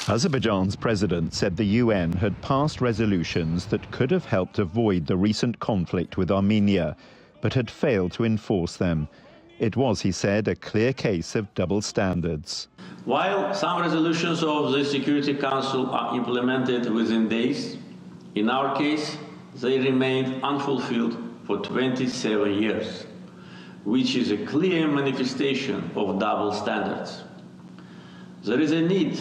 Azerbaijan's president said the UN had passed resolutions that could have helped avoid the recent conflict with Armenia, but had failed to enforce them. It was, he said, a clear case of double standards. While some resolutions of the Security Council are implemented within days, in our case, they remained unfulfilled for 27 years, which is a clear manifestation of double standards. There is a need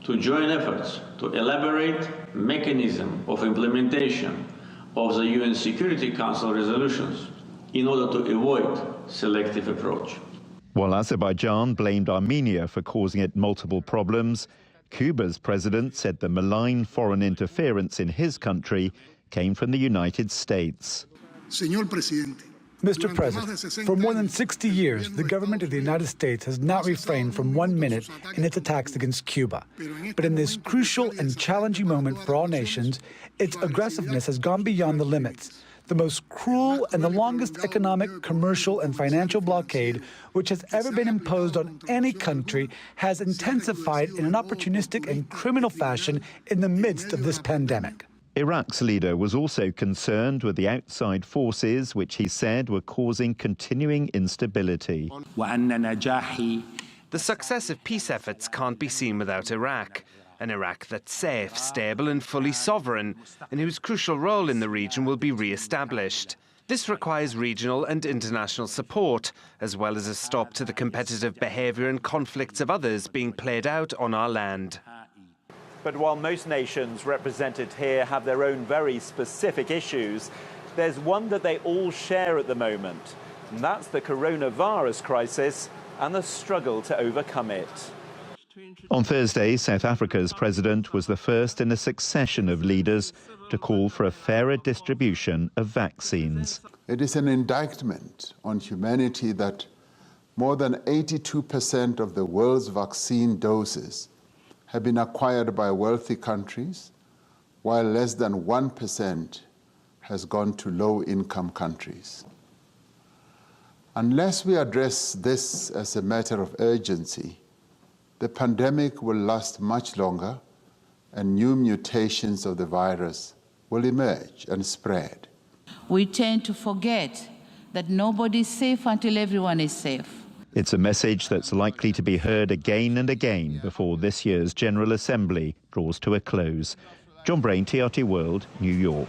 to join efforts to elaborate mechanism of implementation of the UN Security Council resolutions in order to avoid selective approach. While Azerbaijan blamed Armenia for causing it multiple problems, Cuba's president said the malign foreign interference in his country came from the United States. Mr. President, for more than 60 years, the government of the United States has not refrained from 1 minute in its attacks against Cuba. But in this crucial and challenging moment for all nations, its aggressiveness has gone beyond the limits. The most cruel and the longest economic, commercial, and financial blockade which has ever been imposed on any country has intensified in an opportunistic and criminal fashion in the midst of this pandemic. Iraq's leader was also concerned with the outside forces which he said were causing continuing instability. The success of peace efforts can't be seen without Iraq. An Iraq that's safe, stable and fully sovereign, and whose crucial role in the region will be re-established. This requires regional and international support, as well as a stop to the competitive behaviour and conflicts of others being played out on our land. But while most nations represented here have their own very specific issues, there's one that they all share at the moment, and that's the coronavirus crisis and the struggle to overcome it. On Thursday, South Africa's president was the first in a succession of leaders to call for a fairer distribution of vaccines. It is an indictment on humanity that more than 82% of the world's vaccine doses have been acquired by wealthy countries, while less than 1% has gone to low-income countries. Unless we address this as a matter of urgency, the pandemic will last much longer and new mutations of the virus will emerge and spread. We tend to forget that nobody is safe until everyone is safe. It's a message that's likely to be heard again and again before this year's General Assembly draws to a close. John Brain, TRT World, New York.